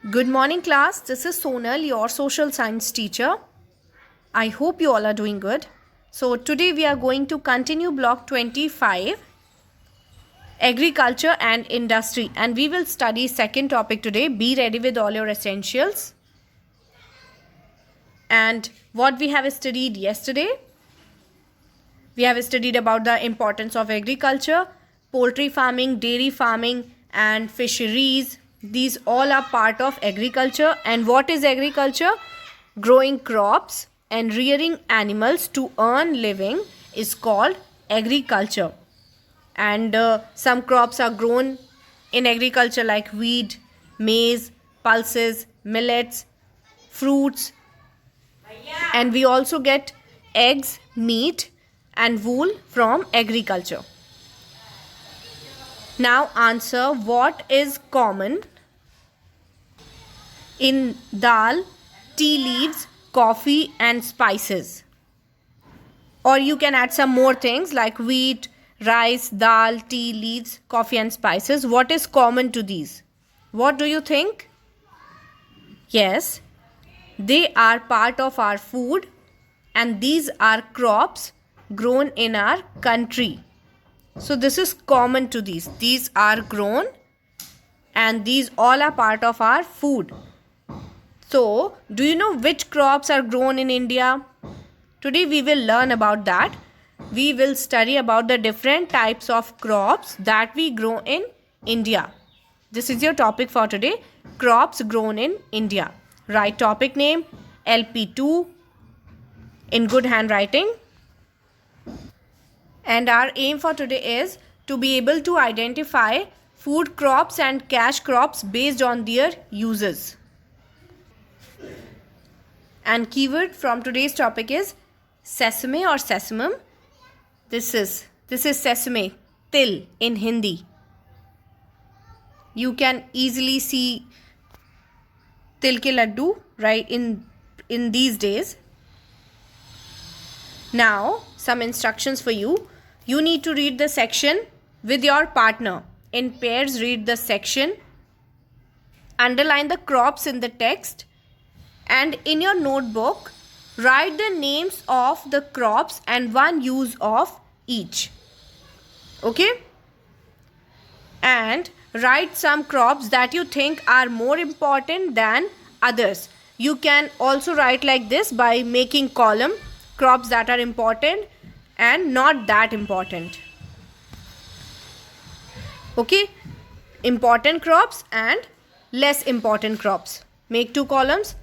Good morning, class. This is Sonal, your social science teacher. I hope you all are doing good. So, today we are going to continue block 25, agriculture and industry, and we will study second topic today. Be ready with all your essentials. And what we have studied yesterday, we have studied about the importance of agriculture, poultry farming, dairy farming, and fisheries. These all are part of agriculture. And what is agriculture? Growing crops and rearing animals to earn living is called agriculture. And some crops are grown in agriculture like wheat, maize, pulses, millets, fruits, and we also get eggs, meat and wool from agriculture. Now answer, what is common in dal, tea leaves, coffee and spices? Or you can add some more things like wheat, rice, dal, tea leaves, coffee and spices. What is common to these? What do you think? Yes, they are part of our food and these are crops grown in our country. So this is common to these. These are grown and these all are part of our food. So, do you know which crops are grown in India? Today we will learn about that. We will study about the different types of crops that we grow in India. This is your topic for today. Crops grown in India. Write topic name LP2 in good handwriting. And our aim for today is to be able to identify food crops and cash crops based on their uses. And keyword from today's topic is sesame or sesamum. This is sesame, til in Hindi. You can easily see til ke laddu right in these days. Now some instructions for you. You need to read the section with your partner. In pairs, read the section. Underline the crops in the text. And in your notebook, write the names of the crops and one use of each. Okay? And write some crops that you think are more important than others. You can also write like this by making column, crops that are important and not that important. Okay, important crops and less important crops. Make two columns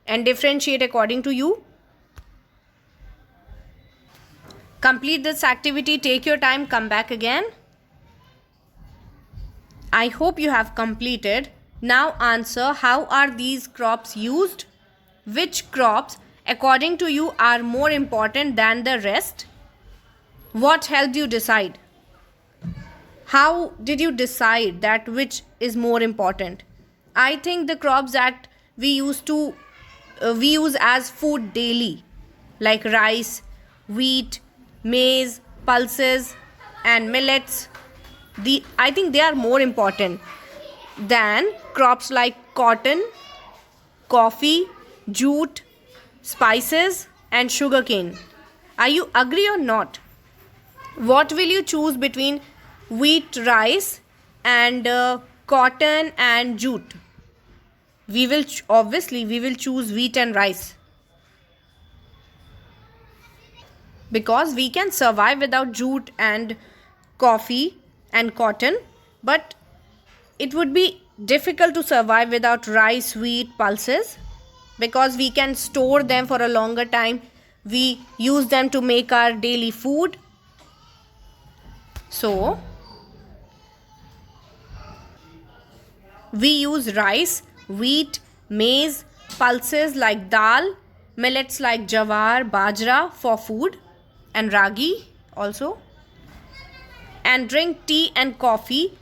and differentiate according to you. Complete this activity, take your time, come back again. I hope you have completed. Now answer, how are these crops used? Which crops according to you are more important than the rest? What helped you decide? How did you decide that which is more important? I think the crops that we use as food daily, like rice, wheat, maize, pulses and millets. I think they are more important than crops like cotton, coffee, jute, spices and sugarcane. Are you agree or not? What will you choose between wheat, rice and cotton and jute? We will choose wheat and rice, because we can survive without jute and coffee and cotton, but it would be difficult to survive without rice, wheat, pulses, because we can store them for a longer time. We use them to make our daily food. So we use rice, wheat, maize, pulses like dal, millets like jawar, bajra for food and ragi also. And drink tea and coffee.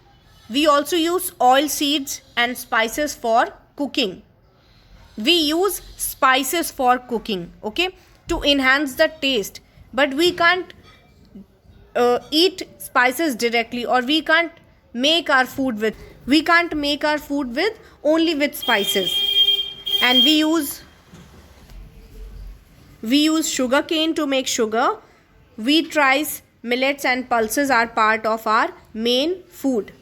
We also use oil seeds and spices for cooking. We use spices for cooking, okay, to enhance the taste. But we can't eat spices directly, or we can't make our food with We can't make our food with only with spices. And we use sugar cane to make sugar. Wheat, rice, millets and pulses are part of our main food.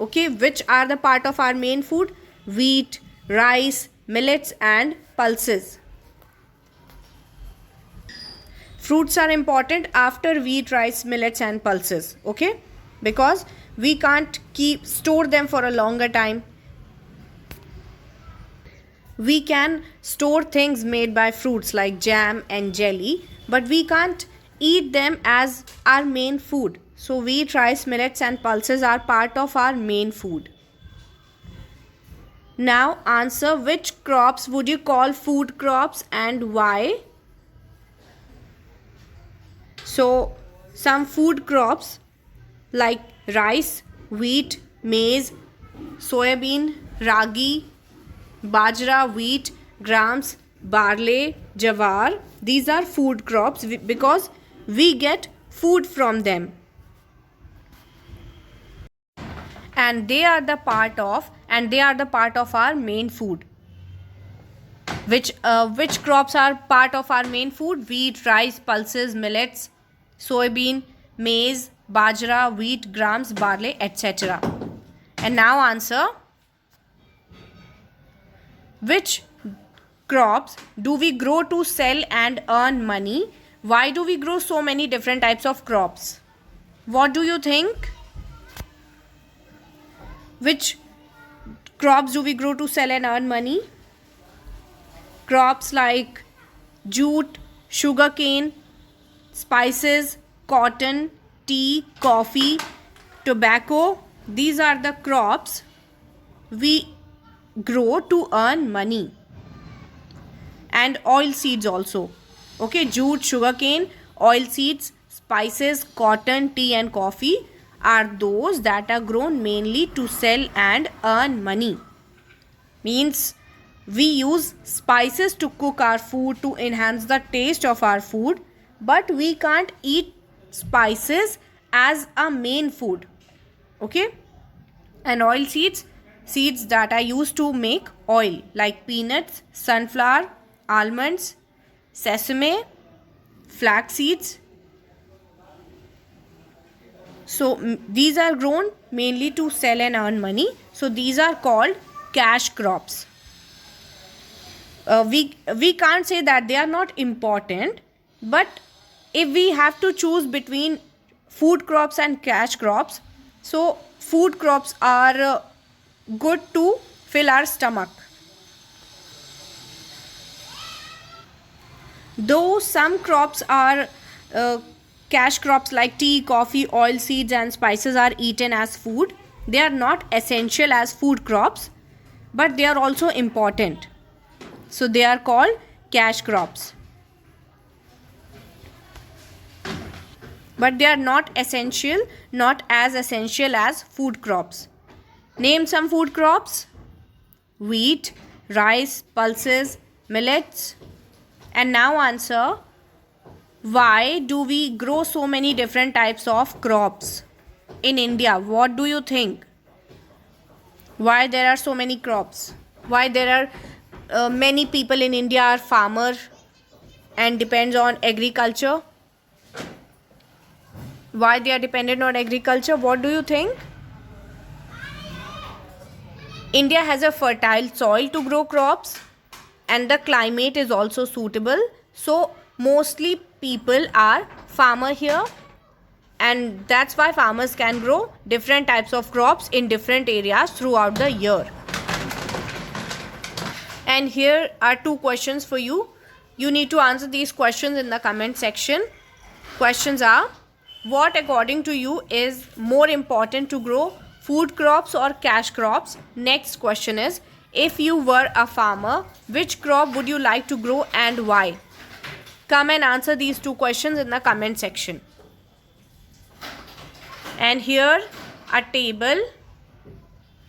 Okay, which are the part of our main food? Wheat, rice, millets and pulses. Fruits are important after wheat, rice, millets and pulses. Okay, because we can't store them for a longer time. We can store things made by fruits like jam and jelly, but we can't eat them as our main food. So wheat, rice, millets and pulses are part of our main food. Now answer, which crops would you call food crops and why? So some food crops like rice, wheat, maize, soybean, ragi, bajra, wheat, grams, barley, jawar. These are food crops because we get food from them. And they are the part of our main food. Which crops are part of our main food? Wheat, rice, pulses, millets, soybean, maize, bajra, wheat, grams, barley, etc. And now answer, which crops do we grow to sell and earn money? Why do we grow so many different types of crops? What do you think? Which crops do we grow to sell and earn money? Crops like jute, sugarcane, spices, cotton, tea, coffee, tobacco. These are the crops we grow to earn money. And oil seeds also. Okay, jute, sugarcane, oil seeds, spices, cotton, tea and coffee are those that are grown mainly to sell and earn money. Means we use spices to cook our food to enhance the taste of our food, but we can't eat spices as a main food. Okay? And oil seeds that are used to make oil like peanuts, sunflower, almonds, sesame, flax seeds. So these are grown mainly to sell and earn money. So these are called cash crops. We can't say that they are not important, but if we have to choose between food crops and cash crops, so food crops are good to fill our stomach. Though some crops are cash crops like tea, coffee, oil seeds and spices are eaten as food, they are not essential as food crops, but they are also important. So they are called cash crops. But they are not essential, not as essential as food crops. Name some food crops. Wheat, rice, pulses, millets. And now answer, why do we grow so many different types of crops in India? What do you think? Why there are so many crops? Why there are many people in India are farmer and depends on agriculture? Why they are dependent on agriculture? What do you think? India has a fertile soil to grow crops and the climate is also suitable. So mostly people are farmer here, and that's why farmers can grow different types of crops in different areas throughout the year. And here are 2 questions for you. You need to answer these questions in the comment section. Questions are, what according to you is more important to grow, food crops or cash crops? Next question is, if you were a farmer, which crop would you like to grow and why? Come and answer these 2 questions in the comment section. And here a table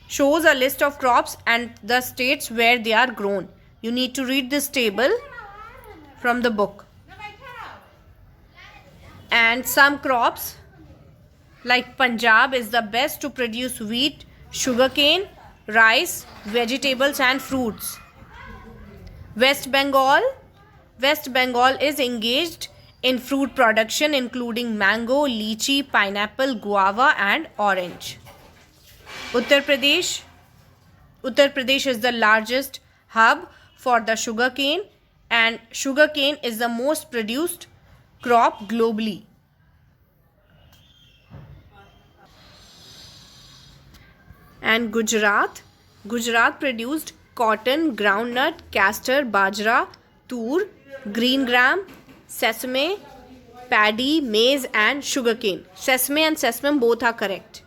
shows a list of crops and the states where they are grown. You need to read this table from the book. And some crops like Punjab is the best to produce wheat, sugarcane, rice, vegetables and fruits. West Bengal. West Bengal is engaged in fruit production including mango, lychee, pineapple, guava and orange. Uttar Pradesh. Uttar Pradesh is the largest hub for the sugarcane, and sugarcane is the most produced crop globally. And Gujarat. Gujarat produced cotton, groundnut, castor, bajra, tur, green gram, sesame, paddy, maize and sugarcane. Sesame and sesame both are correct.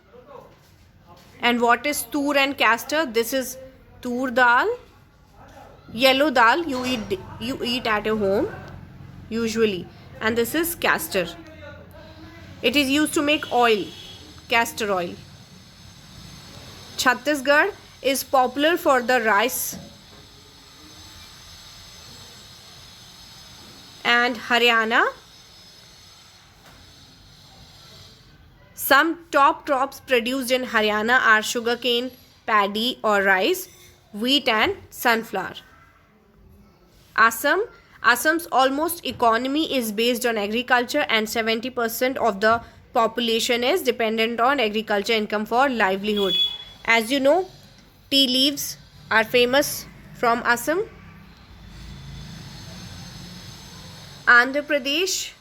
And what is tur and castor? This is tur dal, yellow dal you eat at your home usually, and this is castor. It is used to make oil, castor oil. Chhattisgarh is popular for the rice, and Haryana. Some top crops produced in Haryana are sugarcane, paddy or rice, wheat and sunflower. Assam. Assam's almost economy is based on agriculture, and 70% of the population is dependent on agriculture income for livelihood. As you know, tea leaves are famous from Assam. Andhra Pradesh.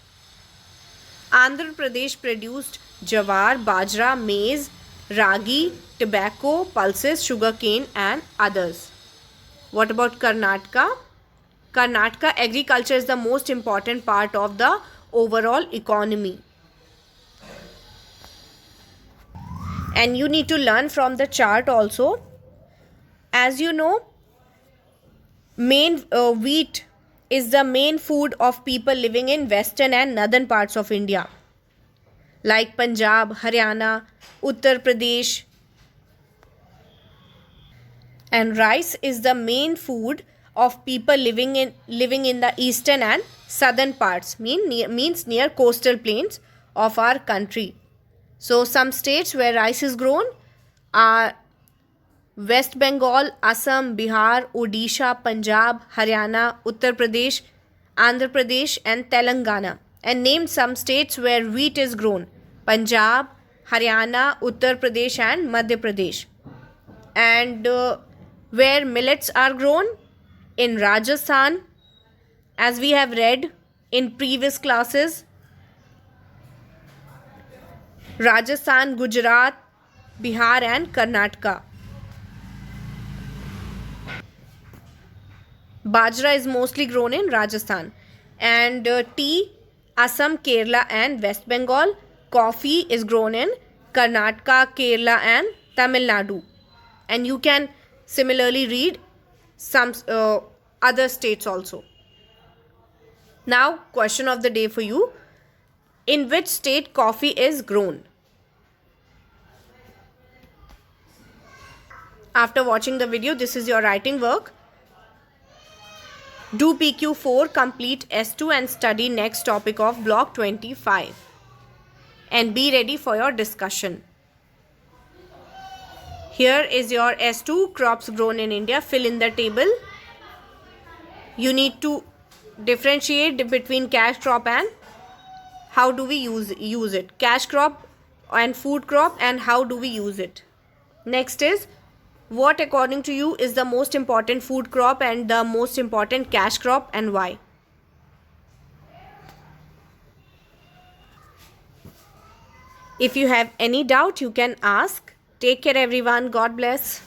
Andhra Pradesh produced jawar, bajra, maize, ragi, tobacco, pulses, sugarcane and others. What about Karnataka? Karnataka agriculture is the most important part of the overall economy. And you need to learn from the chart also. As you know, wheat is the main food of people living in western and northern parts of India, like Punjab, Haryana, Uttar Pradesh. And rice is the main food of people living in the eastern and southern parts, means near coastal plains of our country. So some states where rice is grown are West Bengal, Assam, Bihar, Odisha, Punjab, Haryana, Uttar Pradesh, Andhra Pradesh and Telangana. And name some states where wheat is grown: Punjab, Haryana, Uttar Pradesh and Madhya Pradesh. And where millets are grown: in Rajasthan, as we have read in previous classes, Rajasthan, Gujarat, Bihar and Karnataka. Bajra is mostly grown in Rajasthan. And tea, Assam, Kerala and West Bengal. Coffee is grown in Karnataka, Kerala and Tamil Nadu. And you can similarly read some other states also. Now, question of the day for you. In which state coffee is grown? After watching the video, this is your writing work. Do PQ4, complete S2 and study next topic of block 25. And be ready for your discussion. Here is your S2, crops grown in India. Fill in the table. You need to differentiate between cash crop and how do we use it. Cash crop and food crop, and how do we use it. Next is, what according to you is the most important food crop and the most important cash crop, and why? If you have any doubt, you can ask. Take care everyone. God bless.